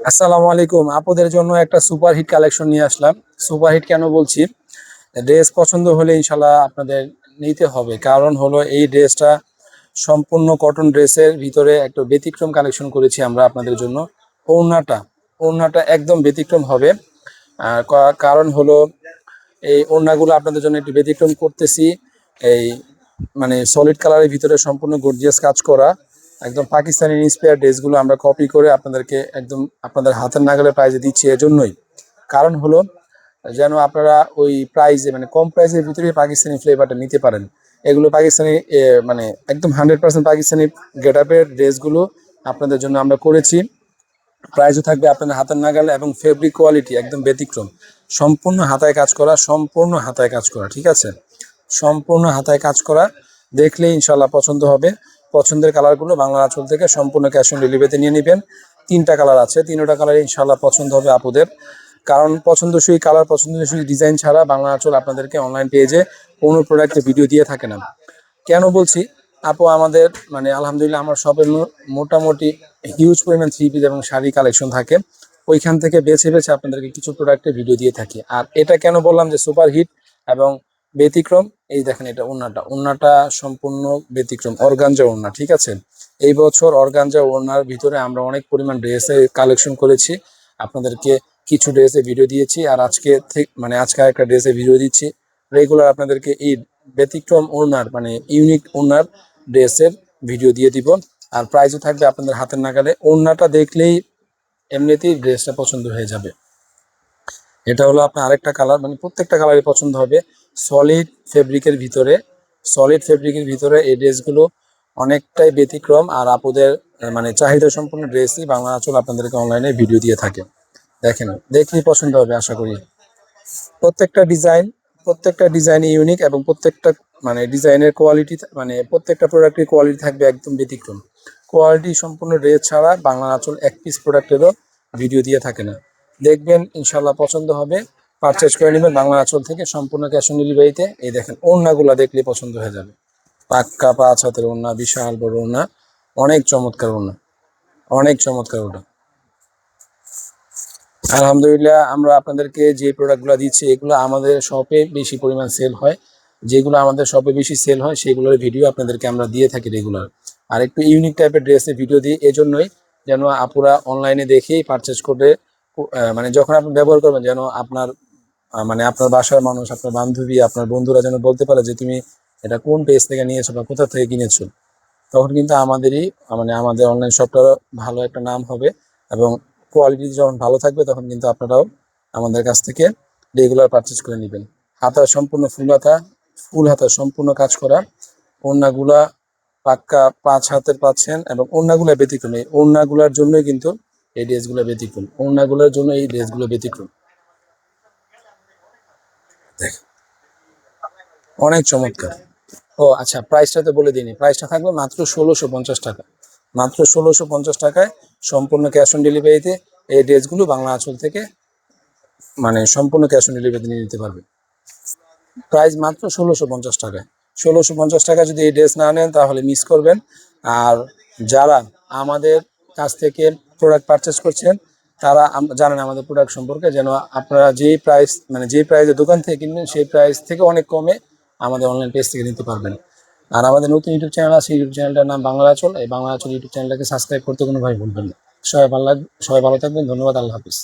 আসসালামু আলাইকুম। আপুদের জন্য একটা সুপার হিট কালেকশন নিয়ে আসলাম। সুপার হিট কেন বলছি, ড্রেস পছন্দ হলে ইনশাল্লাহ আপনাদের নিতে হবে। কারণ হলো এই ড্রেসটা সম্পূর্ণ কটন ড্রেসের ভিতরে একটা ব্যতিক্রম কালেকশন করেছি আমরা আপনাদের জন্য। ওড়নাটা ওড়নাটা একদম ব্যতিক্রম হবে। আর কারণ হলো এই ওড়নাগুলো আপনাদের জন্য একটু ব্যতিক্রম করতেছি। এই মানে সলিড কালারের ভিতরে সম্পূর্ণ গর্জিয়াস কাজ করা, একদম পাকিস্তানি ইন্সপায়ার ড্রেসগুলো আমরা কপি করে আপনাদেরকে একদম আপনাদের হাতের নাগালে প্রাইজে দিচ্ছি। এজন্যই কারণ হলো যেন আপনারা ওই প্রাইজে মানে কম প্রাইসের ভিতরে পাকিস্তানি ফ্লেভারটা নিতে পারেন। এগুলো পাকিস্তানি মানে একদম 100% পাকিস্তানি গেট আপের ড্রেসগুলো আপনাদের জন্য আমরা করেছি। প্রাইসও থাকবে আপনাদের হাতের নাগালে এবং ফেব্রিক কোয়ালিটি একদম ব্যতিক্রম। সম্পূর্ণ হাতায় কাজ করা, সম্পূর্ণ হাতায় কাজ করা, ঠিক আছে? সম্পূর্ণ হাতায় কাজ করা, দেখলেই ইনশাল্লাহ পছন্দ হবে। পছন্দের কালারগুলো বাংলা আঁচল থেকে সম্পূর্ণ ক্যাশ অন ডেলিভারিতে নিয়ে নেবেন। 3টা কালার আছে, 3টা কালার ইনশাল্লাহ পছন্দ হবে আপুদের। কারণ পছন্দসই কালার, পছন্দসই ডিজাইন ছাড়া বাংলা আঁচল আপনাদেরকে অনলাইন পেজে কোনো প্রোডাক্টের ভিডিও দিয়ে থাকে না। কেন বলছি, আপু আমাদের মানে আলহামদুলিল্লাহ আমার শপের মোটামুটি হিউজ পরিমাণ থ্রি পিস এবং শাড়ি কালেকশন থাকে। ওইখান থেকে বেছে বেছে আপনাদেরকে কিছু প্রোডাক্টের ভিডিও দিয়ে থাকি। আর এটা কেন বললাম যে সুপার হিট এবং ব্যতিক্রম, এই দেখেন এটা ওড়নাটা সম্পূর্ণ ব্যতিক্রম, অর্গানজা ওড়না, ঠিক আছে? এই বছর অর্গানজা ওড়নার ভিতরে আমরা অনেক পরিমাণ ড্রেসের কালেকশন করেছি। আপনাদেরকে কিছু ড্রেসের ভিডিও দিয়েছি, আর আজকে মানে আজকে একটা ড্রেসের ভিডিও দিচ্ছি। রেগুলার আপনাদেরকে এই ব্যতিক্রম ওড়নার মানে ইউনিক ওড়নার ড্রেসের ভিডিও দিয়ে দিব। আর প্রাইসও থাকবে আপনাদের হাতের নাগালে। ওড়নাটা দেখলেই এমনিতেই ড্রেসটা পছন্দ হয়ে যাবে। এটা হলো আপনার আরেকটা কালার, মানে প্রত্যেকটা কালারই পছন্দ হবে। সলিড ফেব্রিকের ভিতরে সলিড ফেব্রিকের ভিতরে এই ড্রেসগুলো অনেকটাই ব্যতিক্রম। আর আপুদের মানে চাহিদা সম্পূর্ণ ড্রেসই বাংলা আঁচল আপনাদেরকে অনলাইনে ভিডিও দিয়ে থাকে। দেখেন, দেখলেই পছন্দ হবে আশা করি। প্রত্যেকটা ডিজাইন ইউনিক এবং প্রত্যেকটা মানে ডিজাইনের কোয়ালিটি মানে প্রত্যেকটা প্রোডাক্টের কোয়ালিটি থাকবে একদম ব্যতিক্রম। কোয়ালিটি সম্পূর্ণ ড্রেস ছাড়া বাংলা আঁচল এক পিস প্রোডাক্টেরও ভিডিও দিয়ে থাকে না। দেখবেন ইনশাল্লাহ পছন্দ হবে, পারচেজ করে নেবেন বাংলা আঁচল থেকে সম্পূর্ণ ক্যাশ অন ডেলিভারিতে। এই দেখেন ওড়নাগুলো দেখলে পছন্দ হয়ে যাবে। পাক্কা 5 হাতের ওড়না, বিশাল বড় ওড়না, অনেক চমৎকার ওড়না, অনেক চমৎকার ওটা। আলহামদুলিল্লাহ আমরা আপনাদেরকে যে প্রোডাক্টগুলো দিচ্ছি এগুলো আমাদের শপে বেশি পরিমাণ সেল হয়। যেগুলো আমাদের শপে বেশি সেল হয় সেগুলোর ভিডিও আপনাদেরকে আমরা দিয়ে থাকি রেগুলার। আর একটু ইউনিক টাইপের ড্রেসের ভিডিও দিই এজন্যই, যেন আপুরা অনলাইনে দেখেই পারচেজ করে মানে যখন আপনি ব্যবহার করবেন যেন আপনার মানে আপনার বাসার মানুষ, আপনার বান্ধবী, আপনার বন্ধুরা যেন বলতে পারে যে তুমি এটা কোন পেজ থেকে নিয়েছো বা কোথা থেকে কিনেছো। তখন কিন্তু আমাদেরই মানে আমাদের অনলাইন শপটা ভালো একটা নাম হবে। এবং কোয়ালিটি যখন ভালো থাকবে তখন কিন্তু আপনারাও আমাদের কাছ থেকে রেগুলার পারচেজ করে নেবেন। হাতা সম্পূর্ণ ফুল হাতা সম্পূর্ণ কাজ করা। ওড়নাগুলা পাক্কা 5 হাতের পাচ্ছেন এবং ওড়নাগুলা ব্যতিক্রম। এই ওড়নাগুলার জন্যই কিন্তু এই ড্রেসগুলো ব্যতিক্রম, ওড়নাগুলোর জন্য এই ড্রেসগুলো ব্যতিক্রম। দেখেন, অনেক চমৎকার। ও আচ্ছা, প্রাইসটা তো বলে দিইনি। প্রাইসটা থাকবে মাত্র 1650 টাকা। মাত্র 1650 টাকায় সম্পূর্ণ ক্যাশ অন ডেলিভারিতে এই ড্রেসগুলো বাংলা আঁচল থেকে মানে সম্পূর্ণ ক্যাশ অন ডেলিভারিতে নিয়ে নিতে পারবে। প্রাইস মাত্র 1650 টাকায়। 1650 টাকা যদি এই ড্রেস না নেন তাহলে মিস করবেন। আর যারা আমাদের কাছ থেকে প্রোডাক্ট পারচেস করছেন তারা জানেন আমাদের প্রোডাক্ট সম্পর্কে, যেন আপনারা যেই প্রাইস মানে যেই প্রাইসে দোকান থেকে কিনবেন সেই প্রাইস থেকে অনেক কমে আমাদের অনলাইন পেজ থেকে নিতে পারবেন। আর আমাদের নতুন ইউটিউব চ্যানেল আছে, ইউটিউব চ্যানেলটার নাম বাংলা আঁচল। এই বাংলা আঁচল ইউটিউব চ্যানেলটাকে সাবস্ক্রাইব করতে কোনো ভাই ভুলবেন না। সবাই ভালো থাকবেন, ধন্যবাদ, আল্লাহ হাফিজ।